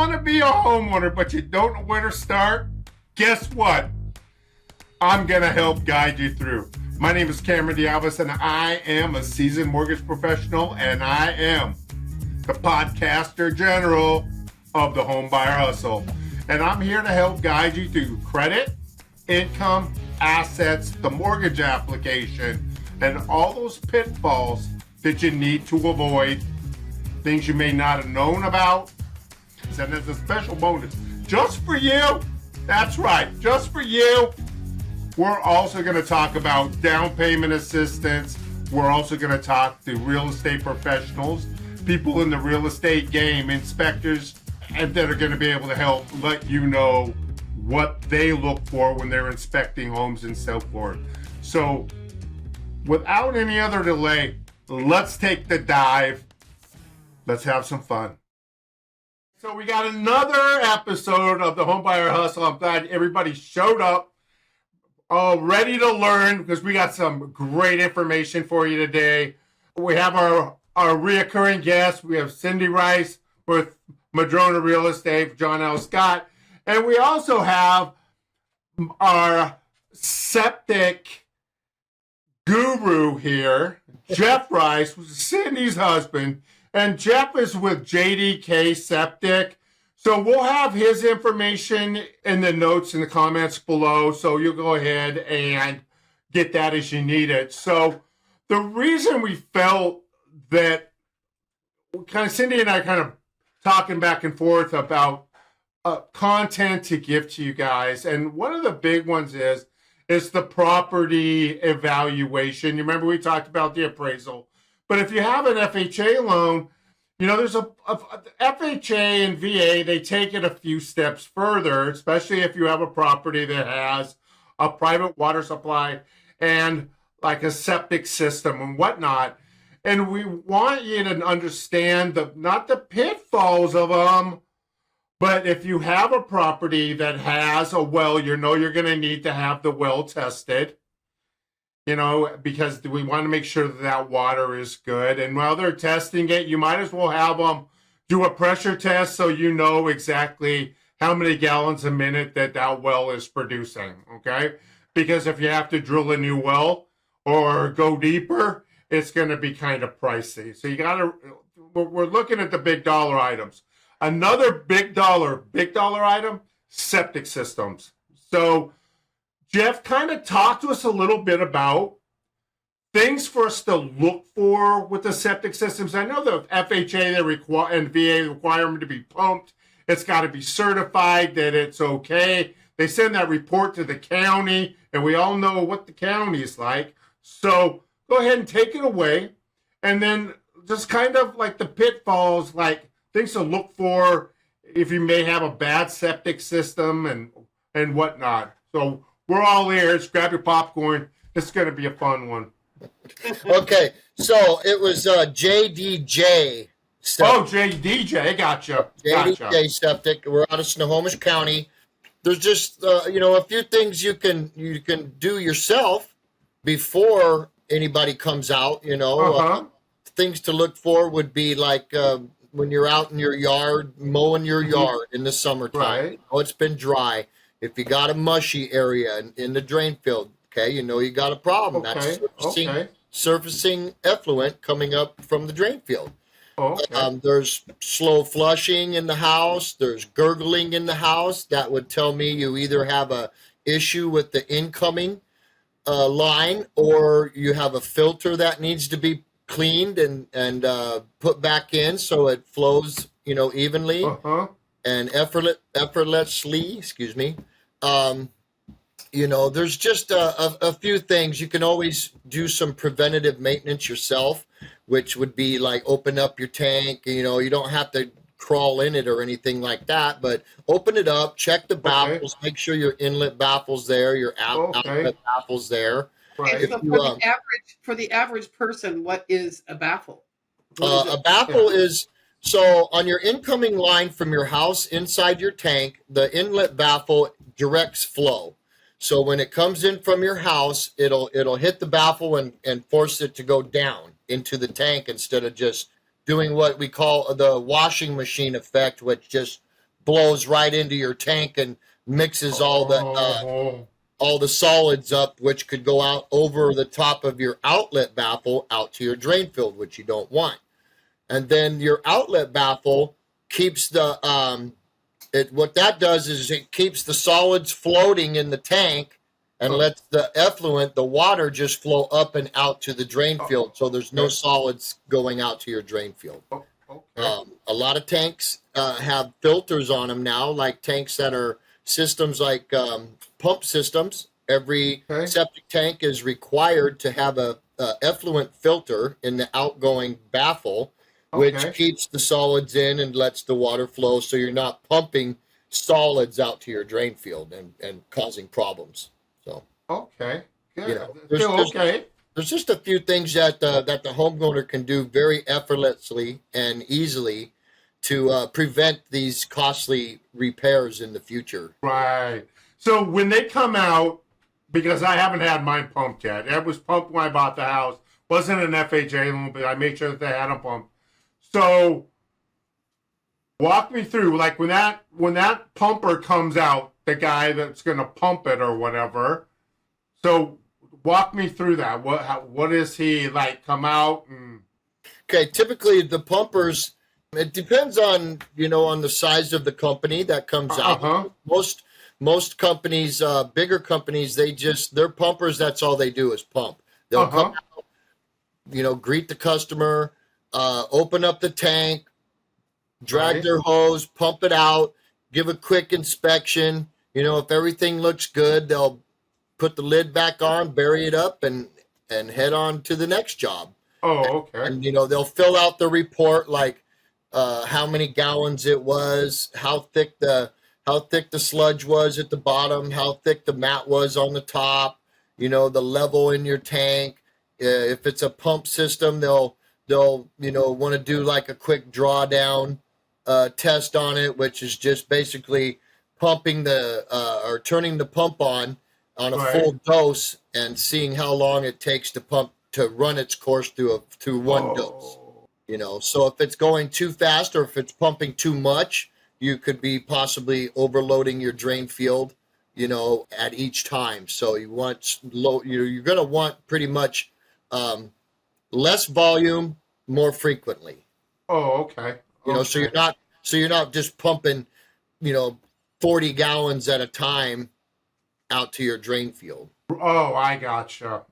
want to be a homeowner, but you don't know where to start? Guess what? I'm going to help guide you through. My name is Cameron Diabas, and I am a seasoned mortgage professional, and I am the podcaster general of the Homebuyer Hustle. And I'm here to help guide you through credit, income, assets, the mortgage application, and all those pitfalls that you need to avoid, things you may not have known about. And there's a special bonus just for you. That's right, just for you. We're also going to talk about down payment assistance. We're also going to talk to real estate professionals, people in the real estate game, inspectors, and that are going to be able to help let you know what they look for when they're inspecting homes and so forth. So without any other delay, let's take the dive. Let's have some fun. So we got another episode of the Homebuyer Hustle. I'm glad everybody showed up, ready to learn, because we got some great information for you today. We have our reoccurring guest. We have Cindi Rice with Madrona Real Estate, John L. Scott. And we also have our septic guru here, Jeff Rice, who's Cindy's husband. And Jeff is with JDJ Septic. So we'll have his information in the notes in the comments below. So you'll go ahead and get that as you need it. So the reason we felt that Cindy and I kind of talking back and forth about content to give to you guys. And one of the big ones is the property evaluation. You remember we talked about the appraisal. But if you have an FHA loan, you know, there's a FHA and VA, they take it a few steps further, especially if you have a property that has a private water supply and like a septic system and whatnot. And we want you to understand not the pitfalls of them, but if you have a property that has a well, you know you're going to need to have the well tested. You know, because we want to make sure that water is good. And while they're testing it, you might as well have them do a pressure test so you know exactly how many gallons a minute that well is producing, okay? Because if you have to drill a new well or go deeper, it's going to be kind of pricey. So you got to, we're looking at the big dollar items. Another big dollar item, septic systems. So Jeff kind of talked to us a little bit about things for us to look for with the septic systems. I know the FHA and VA require them to be pumped. It's got to be certified that it's okay. They send that report to the county, and we all know what the county is like. So go ahead and take it away. And then just kind of like the pitfalls, like things to look for if you may have a bad septic system and whatnot. So we're all ears. Grab your popcorn. It's going to be a fun one. Okay, so it was JDJ Septic. Oh, JDJ, gotcha. JDJ Septic. We're out of Snohomish County. There's just a few things you can do yourself before anybody comes out. Things to look for would be like when you're out in your yard mowing your yard in the summertime. Right. It's been dry. If you got a mushy area in the drain field, okay, you got a problem. Okay. That's surfacing effluent coming up from the drain field. Okay. There's slow flushing in the house. There's gurgling in the house. That would tell me you either have a issue with the incoming line, or you have a filter that needs to be cleaned and put back in so it flows, evenly. And effortlessly, excuse me. There's just a few things. You can always do some preventative maintenance yourself, which would be like open up your tank. You don't have to crawl in it or anything like that, but open it up, check the baffles, make sure your inlet baffle's there, your outlet baffle's there. Right. So for the average person, what is a baffle? A baffle is... So on your incoming line from your house inside your tank, the inlet baffle directs flow. So when it comes in from your house, it'll hit the baffle and force it to go down into the tank instead of just doing what we call the washing machine effect, which just blows right into your tank and mixes all the solids up, which could go out over the top of your outlet baffle out to your drain field, which you don't want. And then your outlet baffle keeps the what that does is it keeps the solids floating in the tank and lets the effluent, the water, just flow up and out to the drain field. So there's no solids going out to your drain field. A lot of tanks have filters on them now, like tanks that are systems like pump systems. Every septic tank is required to have a effluent filter in the outgoing baffle, which keeps the solids in and lets the water flow, so you're not pumping solids out to your drain field and causing problems. So good. You know, there's just a few things that the homeowner can do very effortlessly and easily to prevent these costly repairs in the future. Right. So when they come out, because I haven't had mine pumped yet. It was pumped when I bought the house. Wasn't an FHA loan, but I made sure that they had a pump. So walk me through, like when that pumper comes out, the guy that's going to pump it or whatever. So walk me through that. What is he like? Come out and okay. Typically, the pumpers. It depends on on the size of the company that comes out. Most companies, bigger companies, they're pumpers. That's all they do is pump. They'll come out, greet the customer, open up the tank, drag their hose, pump it out, give a quick inspection. If everything looks good, they'll put the lid back on, bury it up, and head on to the next job. Oh, okay. And they'll fill out the report, like how many gallons it was, how thick the sludge was at the bottom, how thick the mat was on the top, the level in your tank. If it's a pump system, they'll want to do like a quick drawdown test on it, which is just basically pumping or turning the pump on a full dose and seeing how long it takes to run its course through one dose. So if it's going too fast or if it's pumping too much, you could be possibly overloading your drain field, at each time. So you want you're going to want pretty much less volume more frequently. Oh, okay. So you're not just pumping, 40 gallons at a time out to your drain field. Oh, I gotcha.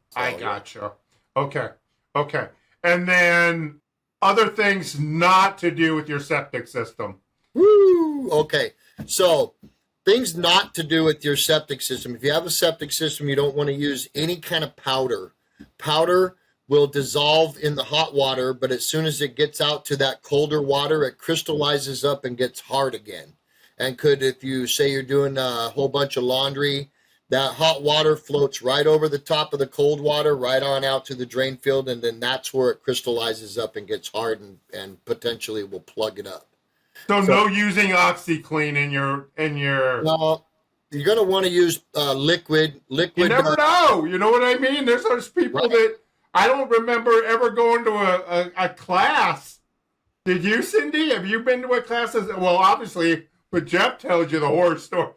Okay. And then other things not to do with your septic system. Woo! Okay. So things not to do with your septic system. If you have a septic system, you don't want to use any kind of powder. Powder will dissolve in the hot water, but as soon as it gets out to that colder water, it crystallizes up and gets hard again. And if you say you're doing a whole bunch of laundry, that hot water floats right over the top of the cold water, right on out to the drain field, and then that's where it crystallizes up and gets hard and potentially will plug it up. So no using OxyClean in your. No, you're going to want to use liquid. You never know. You know what I mean? There's those people that I don't remember ever going to a class. Did you, Cindy? Have you been to a class? Well, obviously, but Jeff tells you the horror stories.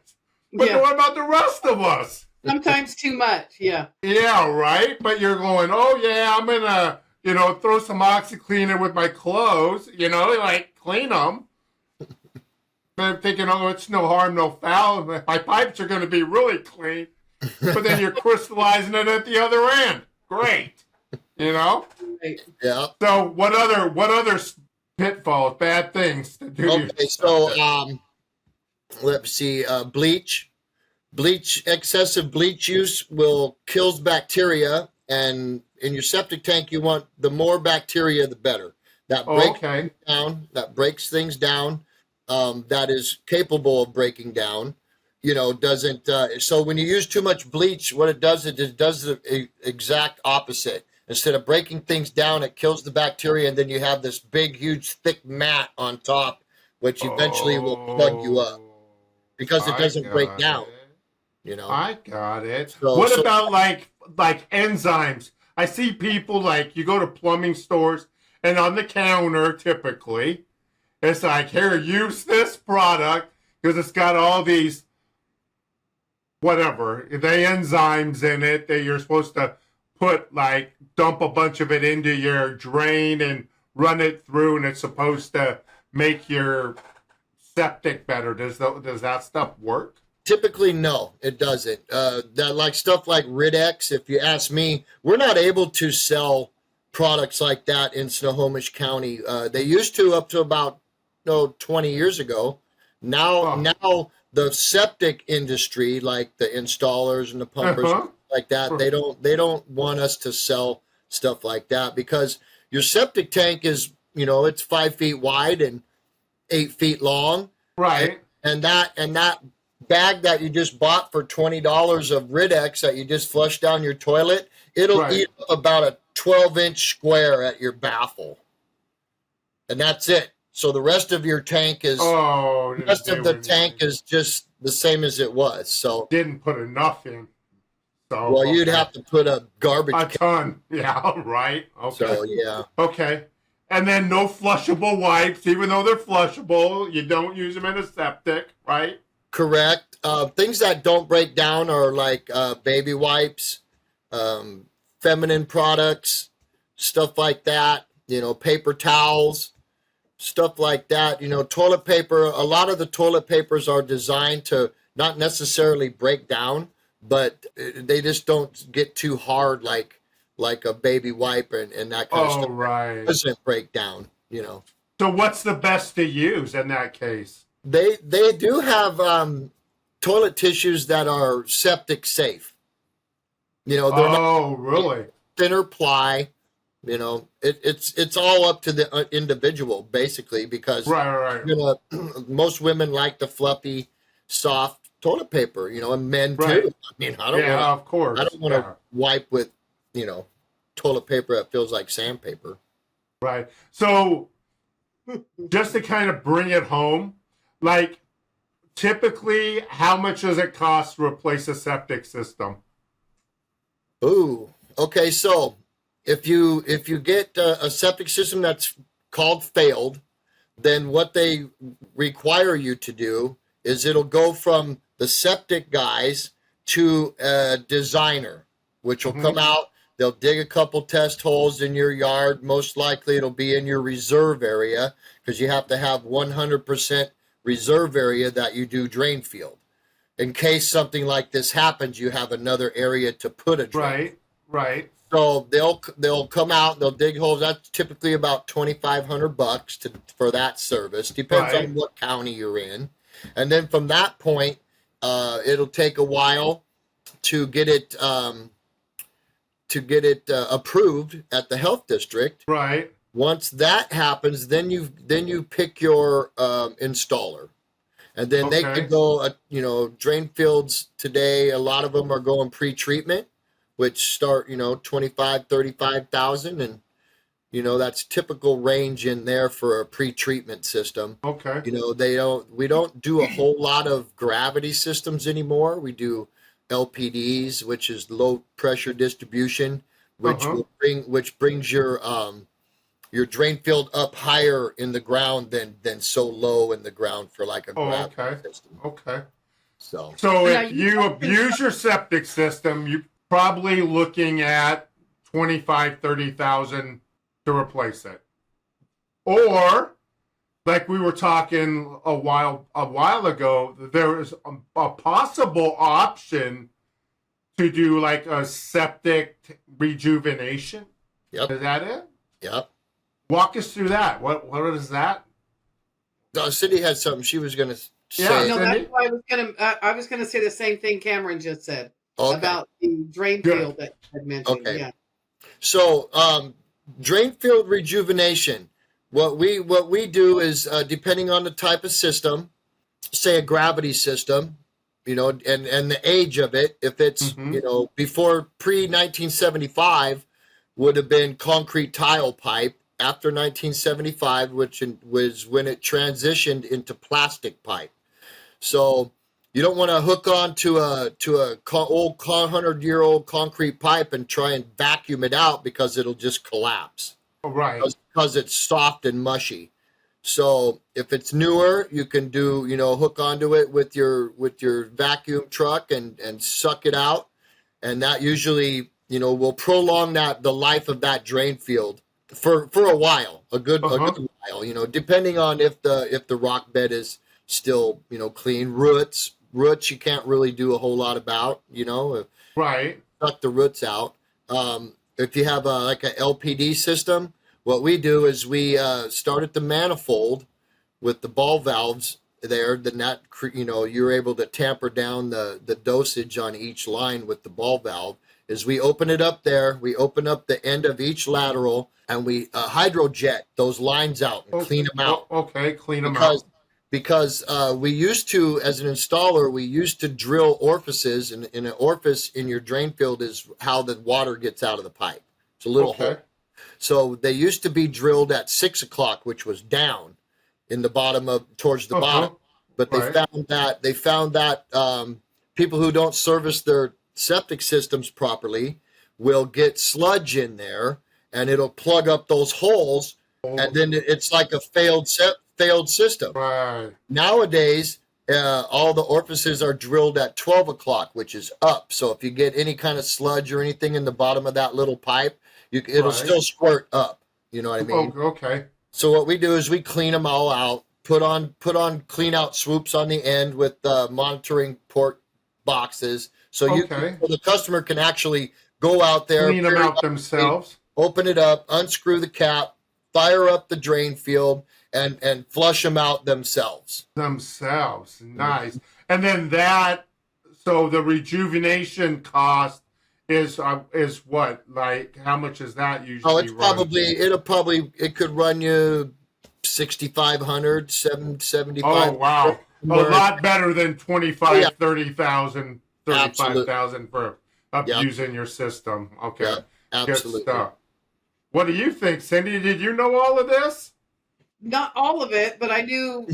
But what about the rest of us? Sometimes too much, yeah. Yeah, right? But you're going, oh, yeah, I'm going to, throw some OxyClean in with my clothes, like clean them. But I'm thinking, oh, it's no harm, no foul. My pipes are going to be really clean. But then you're crystallizing it at the other end. Great. Yeah. So what other pitfalls, bad things to do? Okay, so let's see. Bleach, excessive bleach use kills bacteria, and in your septic tank, you want the more bacteria, the better. That breaks things down. That is capable of breaking down. Doesn't. So when you use too much bleach, what it does the exact opposite. Instead of breaking things down, it kills the bacteria, and then you have this big, huge, thick mat on top, which eventually will plug you up because it doesn't break down. I got it. What about like enzymes? I see people you go to plumbing stores, and on the counter, typically, it's like, here, use this product because it's got all these whatever the enzymes in it that you're supposed to put, like dump a bunch of it into your drain and run it through, and it's supposed to make your septic better. Does that stuff work? Typically, no, it doesn't. That like stuff like Ridex, if you ask me, we're not able to sell products like that in Snohomish County. They used to up to about 20 years ago. Now the septic industry, like the installers and the pumpers like that, they don't want us to sell stuff like that, because your septic tank is, it's 5 feet wide and 8 feet long. Right. And that bag that you just bought for $20 of Ridex that you just flushed down your toilet, it'll eat up about a 12-inch square at your baffle. And that's it. So the rest of your tank is is just the same as it was. So didn't put enough in. So well, you'd have to put a garbage ton. Yeah, right. Okay. So yeah. Okay. And then no flushable wipes, even though they're flushable, you don't use them in a septic, right? Correct. Things that don't break down are like baby wipes, feminine products, stuff like that, paper towels, stuff like that. Toilet paper, a lot of the toilet papers are designed to not necessarily break down, but they just don't get too hard like a baby wipe and that kind of stuff. Right. It doesn't break down, So what's the best to use in that case? They do have toilet tissues that are septic safe. They're not really? Thinner ply. It's all up to the individual basically, because right. Most women like the fluffy, soft toilet paper. And men too. I don't of course. I don't want to wipe with toilet paper that feels like sandpaper. Right. So just to kind of bring it home, like typically how much does it cost to replace a septic system? Ooh, okay. So if you get a septic system that's called failed, then what they require you to do is it'll go from the septic guys to a designer, which will come out. They'll dig a couple test holes in your yard. Most likely it'll be in your reserve area, because you have to have 100% reserve area that you do drain field. In case something like this happens, you have another area to put a drain. Right. So they'll come out and they'll dig holes. That's typically about $2,500 for that service. Depends on what county you're in. And then from that point, it'll take a while to get it approved at the health district. Right. Once that happens, then you pick your installer, and then they could go. Drain fields today, a lot of them are going pre-treatment, which start 25, 35,000, and that's typical range in there for a pre-treatment system. Okay. We don't do a whole lot of gravity systems anymore. We do LPDs, which is low pressure distribution, which brings your drain field up higher in the ground than so low in the ground for like a gravity system. Okay. So if you abuse your septic system, you're probably looking at 25, 30,000 to replace it. Or like we were talking a while ago, there is a possible option to do like a septic rejuvenation. Yep. Is that it? Yep. Walk us through that. What is that? Cindi had something she was going to say. Yeah, no, that's why I was gonna say the same thing Cameron just said about the drain field that I mentioned. Okay. Yeah. So drain field rejuvenation. What we do is depending on the type of system, say a gravity system, and the age of it. If it's before pre-1975, would have been concrete tile pipe. After 1975, which was when it transitioned into plastic pipe. So you don't want to hook on to a old 100-year-old concrete pipe and try and vacuum it out, because it'll just collapse. Right. Because it's soft and mushy. So if it's newer, you can do, hook onto it with your vacuum truck and suck it out. And that usually, will prolong the life of that drain field for a while, a good while, depending on if the rock bed is still, clean. Roots you can't really do a whole lot about, Right. Suck the roots out. If you have like a LPD system, what we do is we start at the manifold with the ball valves there. Then that, you're able to tamper down the dosage on each line with the ball valve. Is we open it up there, we open up the end of each lateral, and we hydrojet those lines out and clean them out. Okay, clean them out. Because we used to, as an installer, we used to drill orifices, and in an orifice in your drain field is how the water gets out of the pipe. It's a little hole. So they used to be drilled at 6 o'clock, which was down in the bottom towards the bottom. But they found that people who don't service their septic systems properly will get sludge in there, and it'll plug up those holes, and then it's like a failed system. Right. Nowadays, all the orifices are drilled at 12 o'clock, which is up. So if you get any kind of sludge or anything in the bottom of that little pipe, it'll still squirt up. You know what I mean? Okay. So what we do is we clean them all out, put on clean out swoops on the end with monitoring port boxes. So so the customer can actually go out there, clean them out themselves, open it up, unscrew the cap, fire up the drain field, and flush them out themselves. Nice. And then so the rejuvenation cost is what? Like, how much is that usually? Oh, it could run you $6,500, $7,500. Oh, wow. A lot better than $25,000, $30,000, $35,000 for using your system. Okay. Yep. Absolutely. Good stuff. What do you think, Cindy? Did you know all of this? Not all of it, but I knew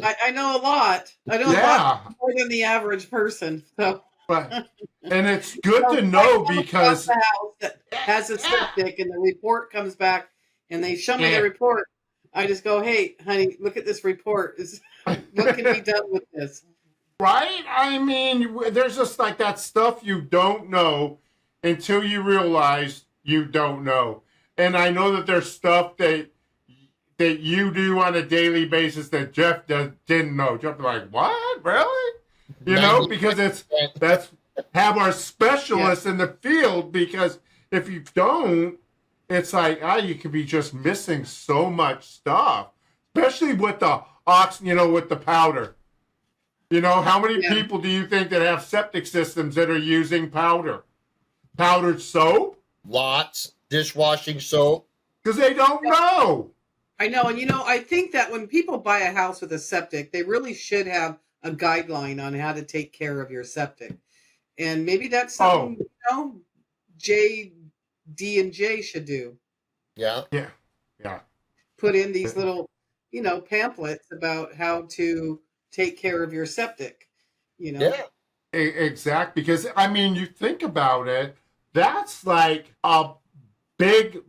I know a lot. I know a lot more than the average person. So, and it's good to know because the house that has a septic and the report comes back and they show me the report. I just go, hey, honey, look at this report. What can be done with this? Right? I mean, there's just like that stuff you don't know until you realize you don't know. And I know that there's stuff that you do on a daily basis that Jeff didn't know. Jeff's like, what? Really? Because that's have our specialists in the field, because if you don't, it's like, you could be just missing so much stuff, especially with the with the powder. How many people do you think that have septic systems that are using powder? Powdered soap? Lots. Dishwashing soap. Because they don't know. I know. And, I think that when people buy a house with a septic, they really should have a guideline on how to take care of your septic. And maybe that's something, JDJ should do. Yeah. Put in these little, pamphlets about how to take care of your septic, Yeah. Exactly. Because, you think about it, that's like a big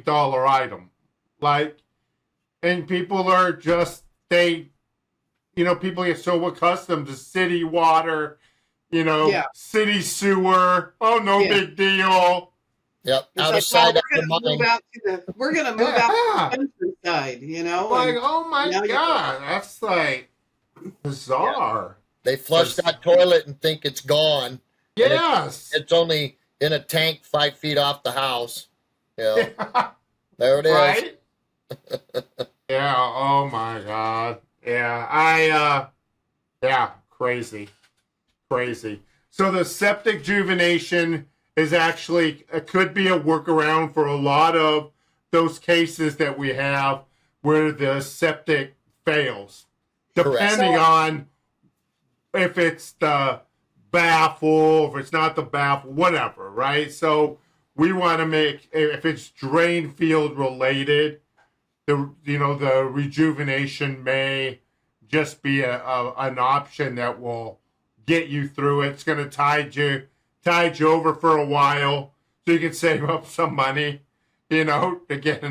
dollar item. And people are just, people get so accustomed to city water, city sewer. Oh, no big deal. Yep. Out of sight, out of mind. We're going to move out to the countryside, oh my God, that's like bizarre. They flush that toilet and think it's gone. Yes. It's only in a tank 5 feet off the house. There it is. Right? Yeah. Oh my God. Yeah. Crazy. So the septic rejuvenation is actually, it could be a workaround for a lot of those cases that we have where the septic fails, depending on if it's the baffle, if it's not the baffle, whatever, right? So we want to make, if it's drain field related, the rejuvenation may just be an option that will get you through it. It's going to tide you over for a while, so you can save up some money, to get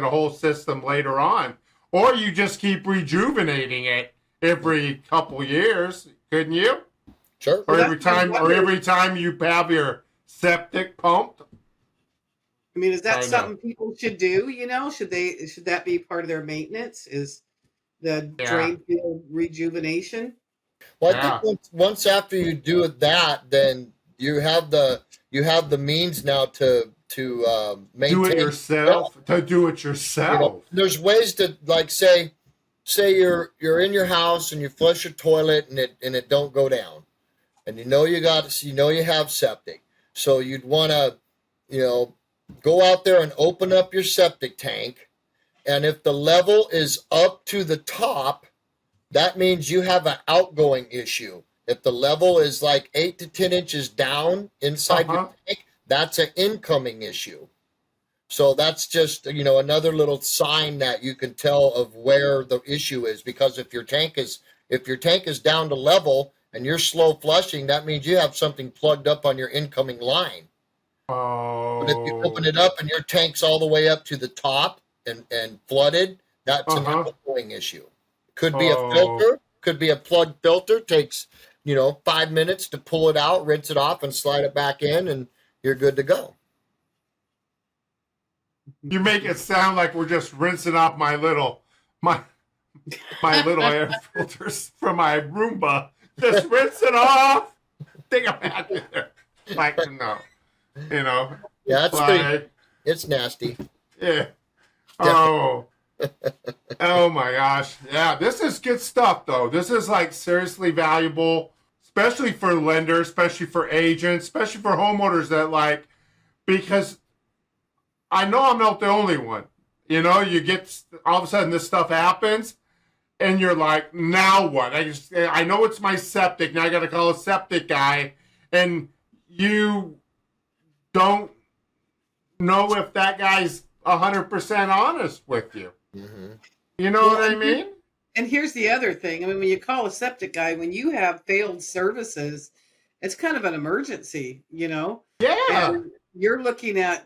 a whole system later on. or you just keep rejuvenating it every couple years, couldn't you? Sure. Or Well, every that's what I time, or wondered. every time you have your septic pumped. I mean, is I that know. something people should do? Should that be part of their maintenance? Is the Yeah, drain field rejuvenation? Well, I think yeah. once after you do that, then you have the means now to Do it maintain. yourself. To do it You know, yourself. there's ways to, like, say you're in your house and you flush your toilet and it don't go down, and you have septic, so you'd want to, go out there and open up your septic tank, and if the level is up to the top, that means you have an outgoing issue. If the level is like 8 to 10 inches down inside Uh-huh. your tank, that's an incoming issue. So that's just, another little sign that you can tell of where the issue is. Because if your tank is down to level and you're slow flushing, that means you have something plugged up on your incoming line. But if you open it Oh. up and your tank's all the way up to the top and flooded, that's an Uh-huh. outgoing issue. Could be a Oh. filter, could be a plugged filter. Takes, 5 minutes to pull it out, rinse it off, and slide it back in, and you're good to go. You make it sound like we're just rinsing off my little air filters from my Roomba. Just rinse it off. Think I'm back in there. Like, no. Yeah, Like, it's nasty. yeah. Oh. Oh my gosh. Yeah, this is good stuff though. This is like seriously valuable, especially for lenders, especially for agents, especially for homeowners that like, because I know I'm not the only one. You get all of a sudden this stuff happens and you're like, now what? I know it's my septic. Now I got to call a septic guy, and you don't know if that guy's 100% honest with you. Mm-hmm. You know what I mean? And here's the other thing. I mean, when you call a septic guy, when you have failed services, it's kind of an emergency, Yeah. and you're looking at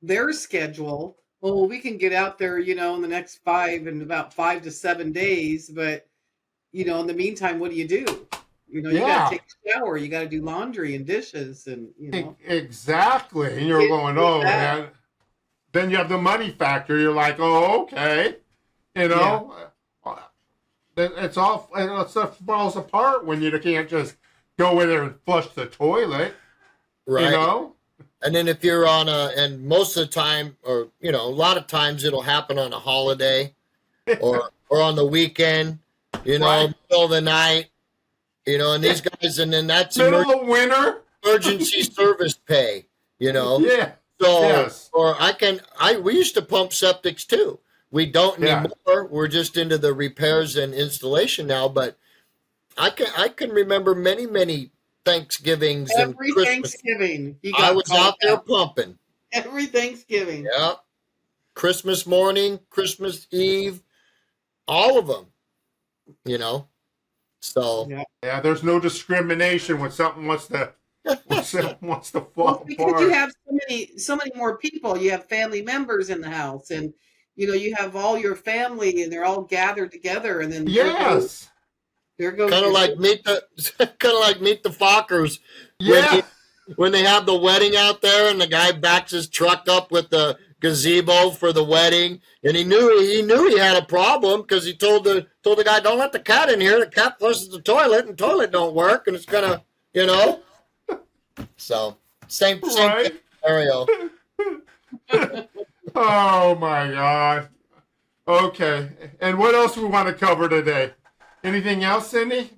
their schedule. Oh, we can get out there, in the next about 5 to 7 days. But, in the meantime, what do? You got Yeah. to take a shower. You got to do laundry and dishes and, Exactly. And you're It- going, it's oh, bad. man. Then you have the money factor. You're like, oh, okay. It stuff falls apart when you can't just go in there and flush the toilet. Right. And then if you're and most of the time, or, a lot of times it'll happen on a holiday or on the weekend, Right. middle of the night, and these guys, and then that's Middle of winter. emergency service pay, Yeah. So, Yes. or we used to pump septics too. We don't Yeah. anymore. We're just into the repairs and installation now, but I can remember many, many Thanksgivings and Every Christmas. Thanksgiving, you I got was called out there out. pumping. Every Thanksgiving. Yeah. Christmas morning, Christmas Eve, all of them, So, Yeah. Yeah. There's no discrimination when something wants to Well, fall because you apart. have so many more people. You have family members in the house, and you have all your family, and they're all gathered together, and then Yes. there goes kind of your like meet the Fockers Yeah. when they have the wedding out there, and the guy backs his truck up with the gazebo for the wedding, and he knew he had a problem because he told the guy, don't let the cat in here. The cat flushes the toilet, and toilet don't work, and it's gonna, So same Right. scenario. Oh my God. Okay. And what else we want to cover today? Anything else, Cindy?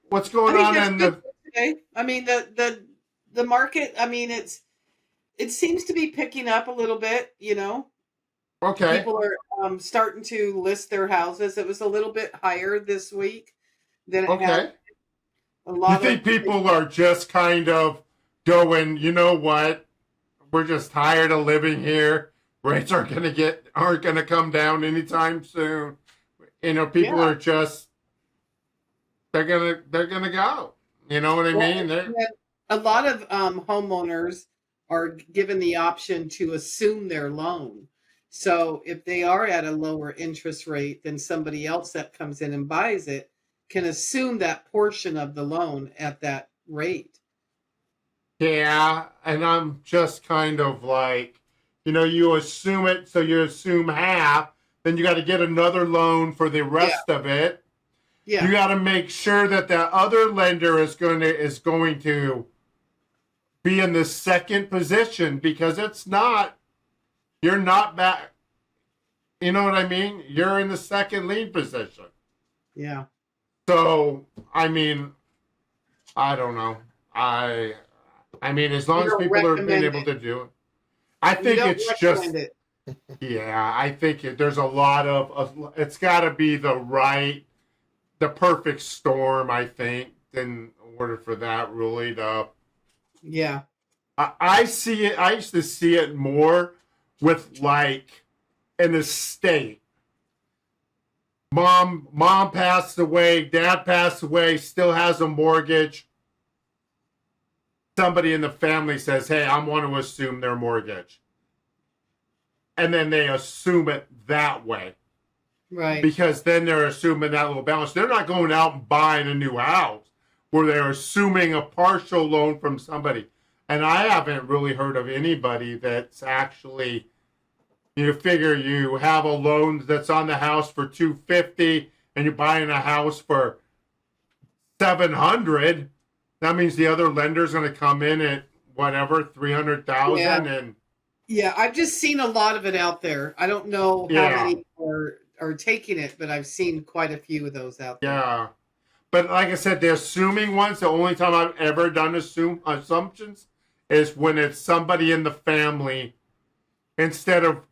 What's I going think on that's in good the? for today. I mean, the market. I mean, it seems to be picking up a little bit. Okay. People are starting to list their houses. It was a little bit higher this week than it had. Okay. A You lot think of people are just kind of going, you know what? We're just tired of living here. Rates aren't gonna come down anytime soon. People Yeah. are just they're gonna go. You know what I Well, mean? and then a lot of homeowners are given the option to assume their loan. So if they are at a lower interest rate, then somebody else that comes in and buys it can assume that portion of the loan at that rate. Yeah, and I'm just kind of like, you assume it, so you assume half, then you got to get another loan for the rest of it. Yeah. You got to make sure that that other lender is going to be in the second position, because you're not back. You know what I mean? You're in the second lien position. Yeah. So, I mean, I don't know. I mean, as long as people are being able to do it, I think it's just, yeah, I think there's a lot of it's got to be the perfect storm, I think, in order for that really to. Yeah. I see it. I used to see it more with like an estate. Mom passed away, dad passed away, still has a mortgage. Somebody in the family says, hey, I want to assume their mortgage. And then they assume it that way. Right. Because then they're assuming that little balance. They're not going out and buying a new house where they're assuming a partial loan from somebody. And I haven't really heard of anybody that's actually, you figure you have a loan that's on the house for $250 and you're buying a house for $700. That means the other lender's going to come in at whatever, $300,000 and. Yeah, I've just seen a lot of it out there. I don't know how many are taking it, but I've seen quite a few of those out there. Yeah. But like I said, the assuming ones, the only time I've ever done assumptions is when it's somebody in the family, instead of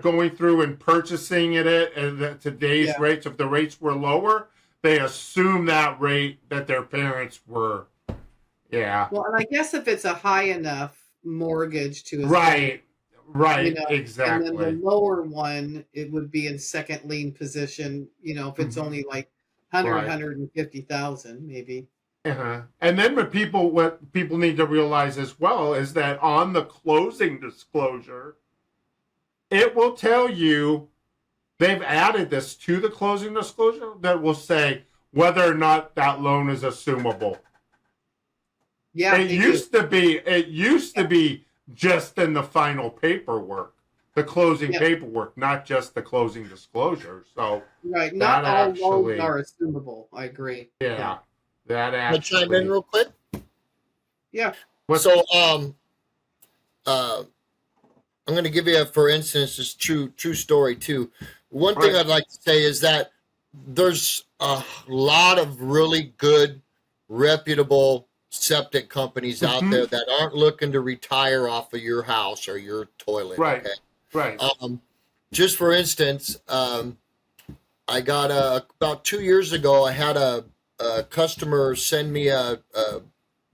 going through and purchasing it at today's rates, if the rates were lower, they assume that rate that their parents were. Yeah. Well, and I guess if it's a high enough mortgage to right, exactly. And then the lower one, it would be in second lien position, if it's only like 150,000 maybe. Uh-huh. And then what people need to realize as well is that on the closing disclosure, it will tell you, they've added this to the closing disclosure that will say whether or not that loan is assumable. Yeah, it used to be just in the final paperwork, the closing paperwork, not just the closing disclosure. So right, not all loans are assumable. I agree. Yeah, that actually. Can I chime in real quick? Yeah. So I'm going to give you, for instance, this true story too. One thing I'd like to say is that there's a lot of really good, reputable septic companies out there that aren't looking to retire off of your house or your toilet. Right. Okay? Right. Just for instance, I got about 2 years ago, I had a customer send me a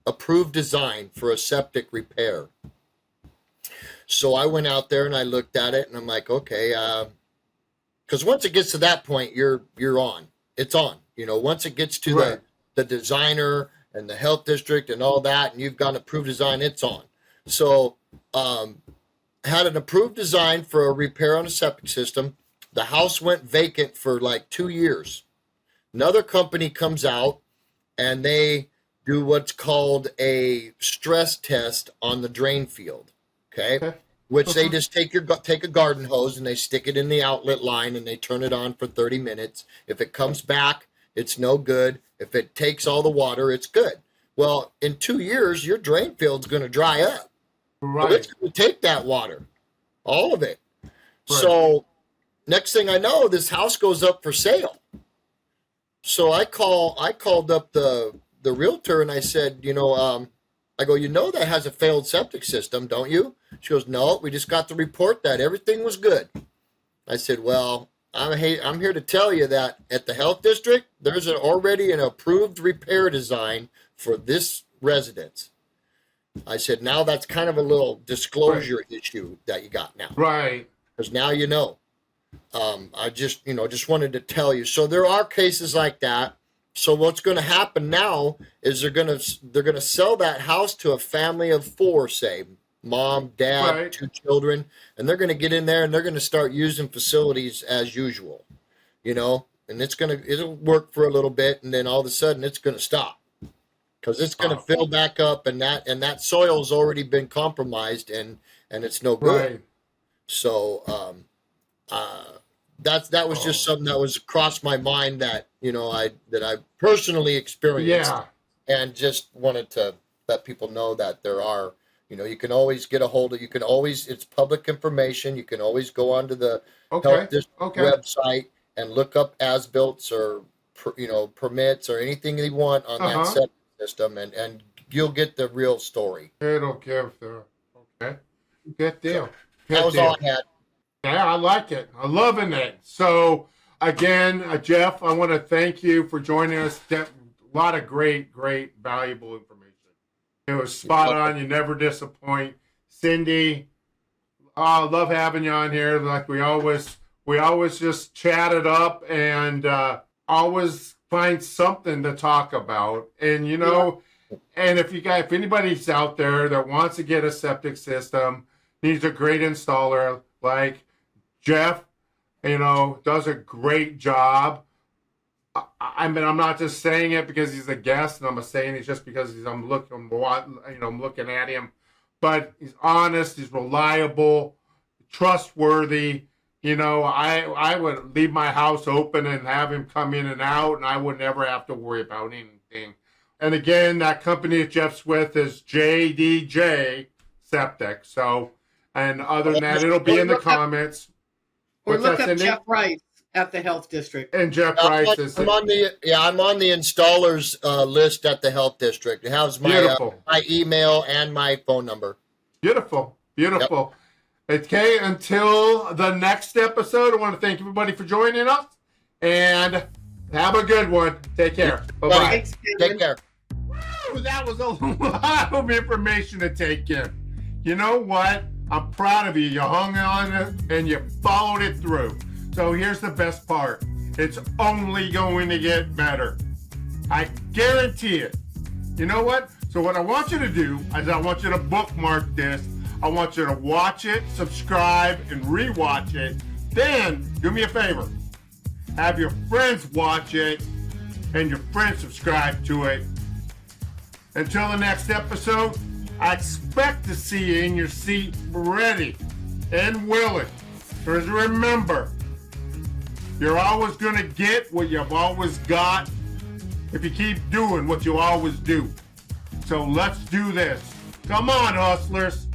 approved design for a septic repair. So I went out there and I looked at it and I'm like, okay, because once it gets to that point, you're on. It's on. Once it gets to the designer and the health district and all that, and you've got an approved design, it's on. So had an approved design for a repair on a septic system. The house went vacant for like 2 years. Another company comes out and they do what's called a stress test on the drain field. Okay. Which they just take a garden hose and they stick it in the outlet line and they turn it on for 30 minutes. If it comes back, it's no good. If it takes all the water, it's good. Well, in 2 years, your drain field's going to dry up. Right. So it's going to take that water, all of it. Right. So next thing I know, this house goes up for sale. So I called up the realtor and I said, I go, that has a failed septic system, don't you? She goes, no, we just got the report that everything was good. I said, well, I'm here to tell you that at the health district, there's already an approved repair design for this residence. I said, now that's kind of a little disclosure issue that you got now. Right. Because now you know. I just wanted to tell you. So there are cases like that. So what's going to happen now is they're going to sell that house to a family of 4, say, mom, dad, Right. 2 children, and they're going to get in there and they're going to start using facilities as usual, you know, and it'll work for a little bit, and then all of a sudden it's going to stop because it's going to fill back up, and that soil's already been compromised, and it's no good. Right. So that was just something that was across my mind that, you know, I personally experienced, Yeah. and just wanted to let people know that there are, you know, you can always get a hold of, it's public information. You can always go onto the health district website and look up as-built or, you know, permits or anything you want on that septic system, and you'll get the real story. It'll give the, okay. Good deal. That was all I had. Yeah, I like it. I'm loving it. So, again, Jeff, I want to thank you for joining us. A lot of great, valuable information. It was spot on. You never disappoint. Cindi, I love having you on here. Like we always just chat it up and always find something to talk about. And, you know, and if anybody's out there that wants to get a septic system, needs a great installer like Jeff, you know, does a great job. I mean, I'm not just saying it because he's a guest, and I'm saying it just because I'm looking at him. But he's honest, he's reliable, trustworthy. You know, I would leave my house open and have him come in and out, and I would never have to worry about anything. And again, that company that Jeff's with is JDJ Septic. So, and other than that, it'll be in the comments. Or look up Jeff Rice at the health district. And Jeff Rice is. I'm on the installers list at the health district. It has my email and my phone number. Beautiful. Yep. Okay, until the next episode, I want to thank everybody for joining us, and have a good one. Take care. Bye-bye. Thanks, Take care. Woo, that was a lot of information to take in. You know what? I'm proud of you. You hung on it and you followed it through. So here's the best part. It's only going to get better. I guarantee it. You know what? So what I want you to do is I want you to bookmark this. I want you to watch it, subscribe, and rewatch it. Then, do me a favor. Have your friends watch it and your friends subscribe to it. Until the next episode, I expect to see you in your seat ready and willing. Because remember, you're always going to get what you've always got if you keep doing what you always do. So let's do this. Come on, hustlers.